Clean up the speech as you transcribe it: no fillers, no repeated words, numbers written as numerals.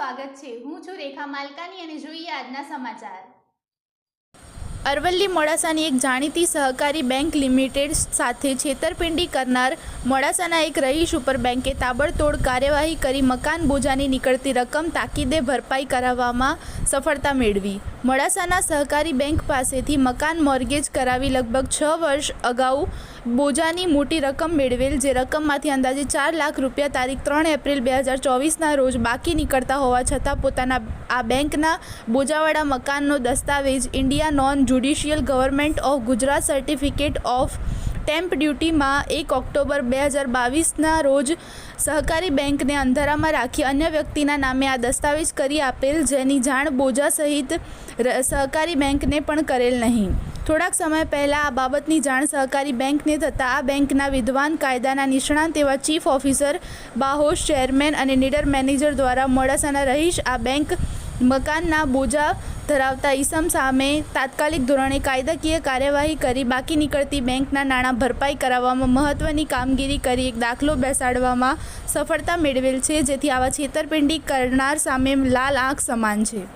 સ્વાગત છે। હું છું રેખા માલકાની અને જોઈએ આજના સમાચાર। અરવલ્લી મોડાસાની એક જાણીતી સહકારી બેંક લિમિટેડ સાથે છેતરપિંડી કરનાર મોડાસાના એક રહીશ ઉપર બેંકે તાબડતોડ કાર્યવાહી કરી મકાન બોજાની નીકળતી રકમ તાકીદે ભરપાઈ કરાવવામાં સફળતા મેળવી। મોડાસાના સહકારી બેંક પાસેથી મકાન મોર્ગેજ કરાવી લગભગ 6 વર્ષ અગાઉ બોજાની મોટી રકમ મેળવેલ, જે રકમમાંથી અંદાજે 4 લાખ રૂપિયા તારીખ 3 એપ્રિલ 2024ના રોજ બાકી નીકળતા હોવા છતાં પોતાના આ બેંકના બોજાવાળા મકાનનો દસ્તાવેજ India non judicial government of Gujarat certificate of stamp ડ્યુટીમાં 1 ઓક્ટોબર 2022ના રોજ સહકારી બેંકને અંધારામાં રાખી અન્ય વ્યક્તિના નામે આ દસ્તાવેજ કરી આપેલ, જેની જાણ બોજા સહિત સહકારી બેંકને પણ કરેલ નહીં। થોડાક સમય પહેલાં આ બાબતની જાણ સહકારી બેંકને થતાં આ બેંકના વિદ્વાન કાયદાના નિષ્ણાંત એવા ચીફ ઓફિસર, બાહોશ ચેરમેન અને નીડર મેનેજર દ્વારા મોડાસાના રહીશ આ બેંક મકાનના બોજા ધરાવતા ઈસમ સામે તાત્કાલિક ધોરણે કાયદાકીય કાર્યવાહી કરી બાકી નીકળતી બેંકના નાણાં ભરપાઈ કરાવવામાં મહત્વની કામગીરી કરી એક દાખલો બેસાડવામાં સફળતા મેળવેલ છે, જેથી આવા છેતરપિંડી કરનાર સામે લાલ આંખ સમાન છે।